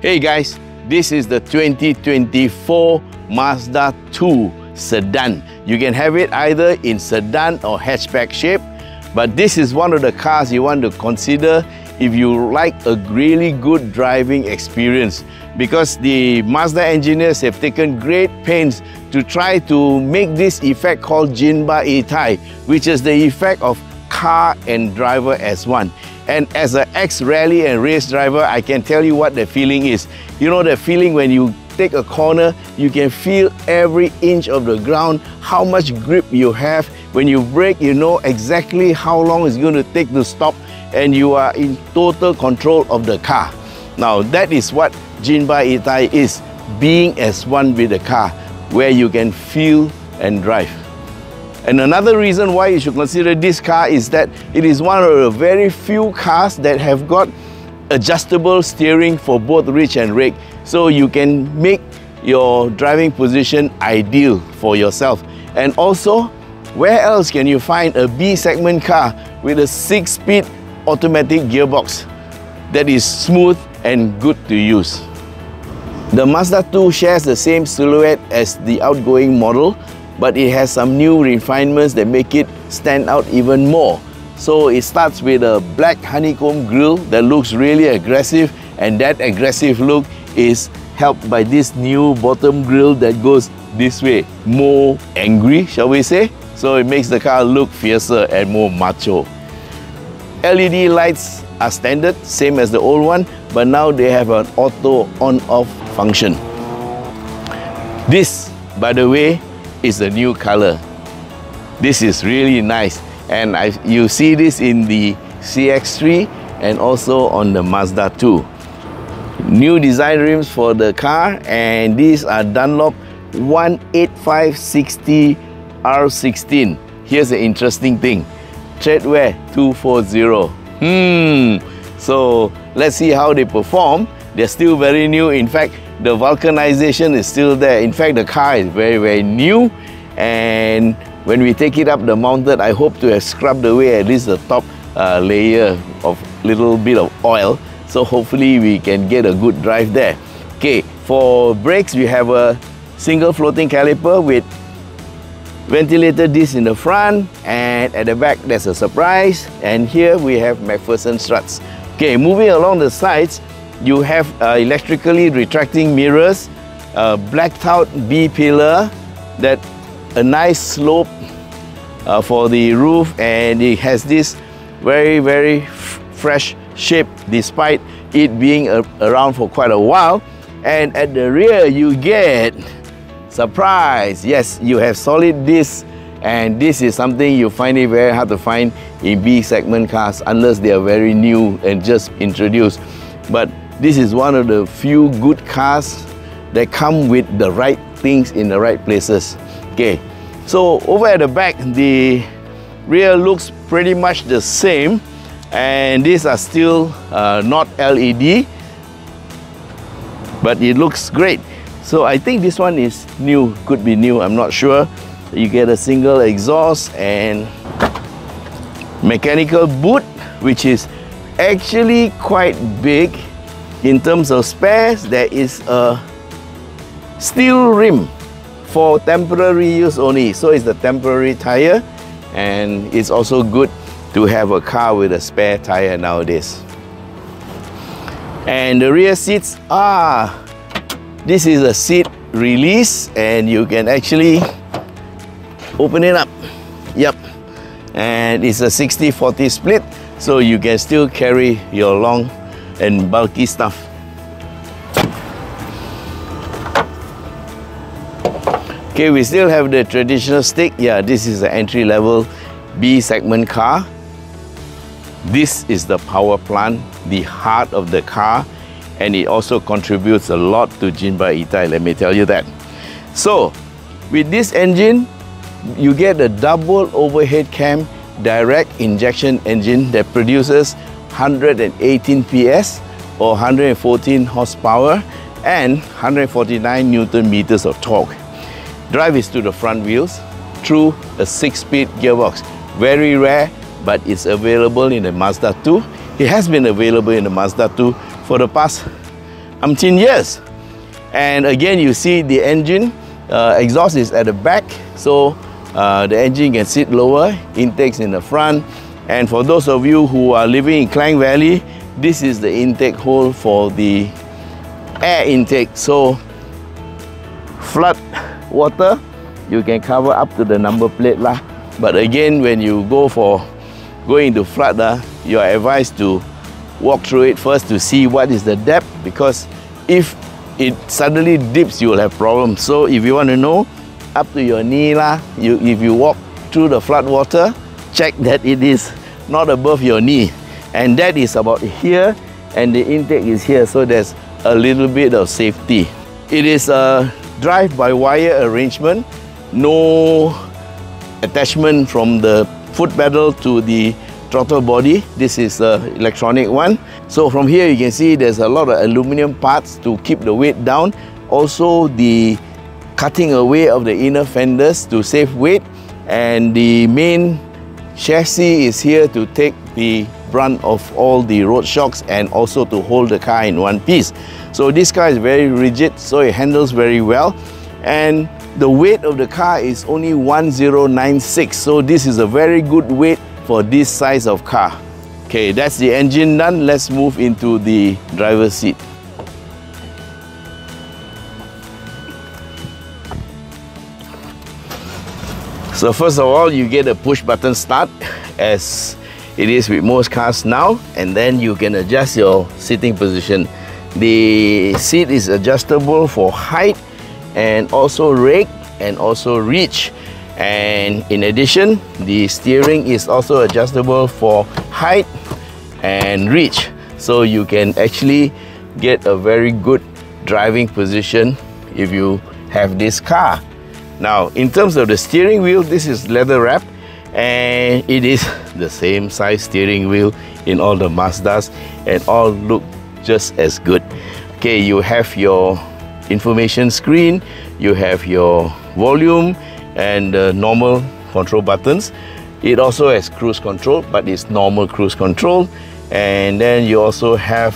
Hey guys, this is the 2024 Mazda 2 Sedan. You can have it either in sedan or hatchback shape, but this is one of the cars you want to consider if you like a really good driving experience, because the Mazda engineers have taken great pains to try to make this effect called Jinba Ittai, which is the effect of car and driver as one. And as an ex-rally and race driver, I can tell you what the feeling is. You know the feeling when you take a corner, you can feel every inch of the ground, how much grip you have. When you brake, you know exactly how long it's going to take to stop, and you are in total control of the car. Now that is what Jinba Ittai is, being as one with the car, where you can feel and drive. And another reason why you should consider this car is that it is one of the very few cars that have got adjustable steering for both reach and rake, so you can make your driving position ideal for yourself. And also, where else can you find a B segment car with a 6-speed automatic gearbox that is smooth and good to use? The Mazda 2 shares the same silhouette as the outgoing model, but it has some new refinements that make it stand out even more. So it starts with a black honeycomb grille that looks really aggressive, and that aggressive look is helped by this new bottom grille that goes this way, more angry, shall we say? So it makes the car look fiercer and more macho. LED lights are standard, same as the old one, but now they have an auto on-off function. This, by the way, is a new color. This is really nice, and you see this in the CX-3 and also on the Mazda 2. New design rims for the car, and these are Dunlop 185/60 R16. Here's the interesting thing, treadwear 240. So let's see how they perform. They're still very new. In fact, the vulcanization is still there. In fact, the car is very new, and when we take it up the mountain, I hope to have scrubbed away at least the top layer of little bit of oil, so hopefully we can get a good drive there. Okay, for brakes, we have a single floating caliper with ventilator disc in the front, and at the back there's a surprise, and here we have McPherson struts. Okay, moving along the sides, you have electrically retracting mirrors, a blacked out B-pillar, that a nice slope for the roof, and it has this very fresh shape despite it being around for quite a while. And at the rear you get, surprise, yes, you have solid discs, and this is something you find it very hard to find in B segment cars unless they are very new and just introduced. But this is one of the few good cars that come with the right things in the right places. Okay, so over at the back, the rear looks pretty much the same, and these are still not LED, but it looks great. So I think this one is new, could be new, I'm not sure. You get a single exhaust and mechanical boot, which is actually quite big. In terms of spares, there is a steel rim for temporary use only. So it's the temporary tire, and it's also good to have a car with a spare tire nowadays. And the rear seats are, this is a seat release, and you can actually open it up. Yep, and it's a 60-40 split, so you can still carry your long and bulky stuff. Okay, we still have the traditional stick. Yeah, this is the entry-level B segment car. This is the power plant, the heart of the car, and it also contributes a lot to Jinba Ittai, let me tell you that. So, with this engine, you get a double overhead cam direct injection engine that produces 118 PS or 114 horsepower and 149 Newton meters of torque. Drive is to the front wheels through a 6-speed gearbox. Very rare, but it's available in the Mazda 2. It has been available in the Mazda 2 for the past umpteen years. And again, you see the engine exhaust is at the back, so the engine can sit lower, intakes in the front. And for those of you who are living in Klang Valley, this is the intake hole for the air intake. So flood water, you can cover up to the number plate lah. But again, when you go into flood, you are advised to walk through it first to see what is the depth, because if it suddenly dips, you will have problems. So if you want to know, up to your knee lah, if you walk through the flood water, check that it is not above your knee, and that is about here, and the intake is here, so there's a little bit of safety. It is a drive-by-wire arrangement, no attachment from the foot pedal to the throttle body. This is an electronic one. So from here you can see there's a lot of aluminum parts to keep the weight down. Also the cutting away of the inner fenders to save weight, and the main chassis is here to take the brunt of all the road shocks and also to hold the car in one piece. So this car is very rigid, so it handles very well, and the weight of the car is only 1096, so this is a very good weight for this size of car. Okay, that's the engine done. Let's move into the driver's seat. So first of all, you get a push button start, as it is with most cars now, and then you can adjust your sitting position. The seat is adjustable for height and also rake and also reach, and in addition the steering is also adjustable for height and reach, so you can actually get a very good driving position if you have this car. Now in terms of the steering wheel, this is leather wrapped, and it is the same size steering wheel in all the Mazdas, and all look just as good. Okay, you have your information screen, you have your volume and the normal control buttons. It also has cruise control, but it's normal cruise control. And then you also have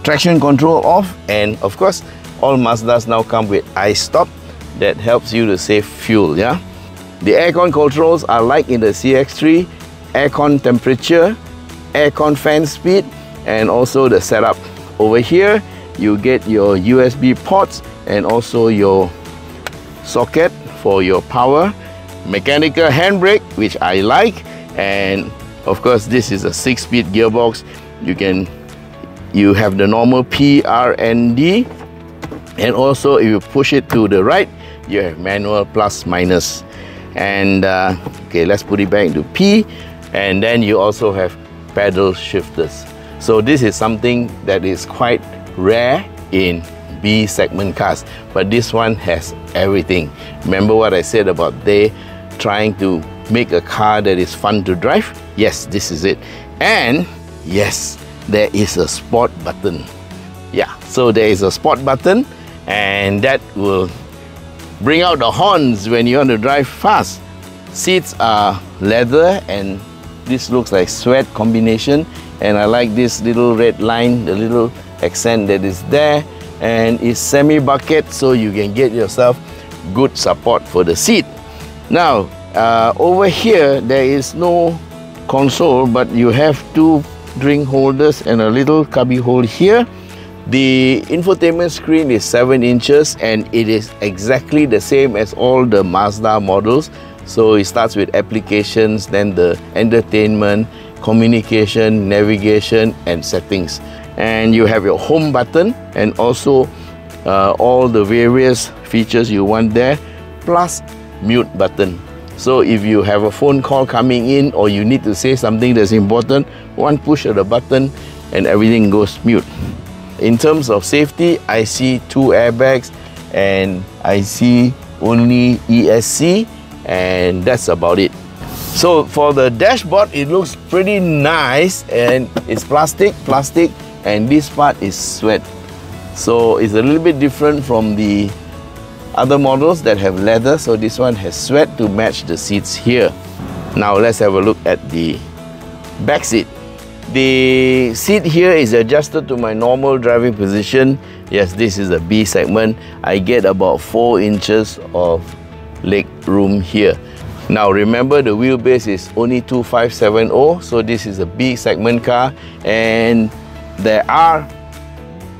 traction control off, and of course all Mazdas now come with iStop that helps you to save fuel. Yeah, the aircon controls are like in the CX-3, aircon temperature, aircon fan speed, and also the setup. Over here you get your USB ports and also your socket for your power, mechanical handbrake, which I like, and of course this is a 6-speed gearbox. You have the normal P, R and D, and also if you push it to the right, you have manual plus minus. And okay, let's put it back into P, and then you also have pedal shifters. So this is something that is quite rare in B segment cars, but this one has everything. Remember what I said about they trying to make a car that is fun to drive? Yes, this is it. And yes, there is a sport button. Yeah, so there is a sport button, and that will bring out the horns when you want to drive fast. Seats are leather, and this looks like sweat combination, and I like this little red line, the little accent that is there, and it's semi-bucket, so you can get yourself good support for the seat. Now over here there is no console, but you have two drink holders and a little cubby hole here. The infotainment screen is 7 inches, and it is exactly the same as all the Mazda models. So it starts with applications, then the entertainment, communication, navigation and settings. And you have your home button, and also all the various features you want there, plus mute button. So if you have a phone call coming in, or you need to say something that's important, one push of the button and everything goes mute. In terms of safety, I see 2 airbags, and I see only ESC, and that's about it. So for the dashboard, it looks pretty nice, and it's plastic, and this part is sweat. So it's a little bit different from the other models that have leather, so this one has sweat to match the seats here. Now let's have a look at the back seat. The seat here is adjusted to my normal driving position. Yes, this is a B segment. I get about 4 inches of leg room here. Now remember, the wheelbase is only 2570, so this is a B segment car, and there are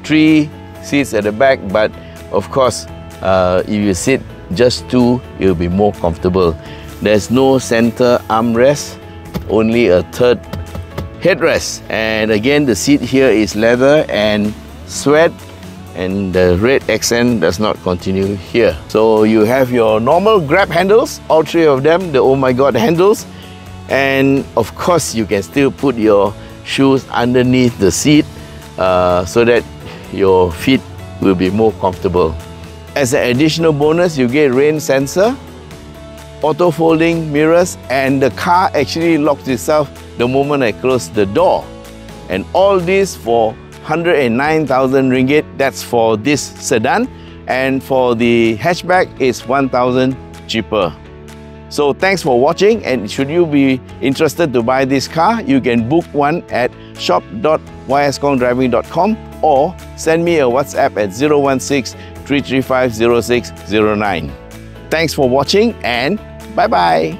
3 seats at the back, but of course if you sit just 2, you'll be more comfortable. There's no center armrest, only a third headrest, and again the seat here is leather and suede, and the red accent does not continue here. So you have your normal grab handles, all 3 of them, the oh my god handles, and of course you can still put your shoes underneath the seat so that your feet will be more comfortable. As an additional bonus, you get rain sensor, auto folding mirrors, and the car actually locks itself the moment I close the door. And all this for 109,000 ringgit. That's for this sedan, and for the hatchback is 1,000 cheaper. So thanks for watching, and should you be interested to buy this car, you can book one at shop.yskhongdriving.com or send me a WhatsApp at 016-335-0609. Thanks for watching, and bye-bye.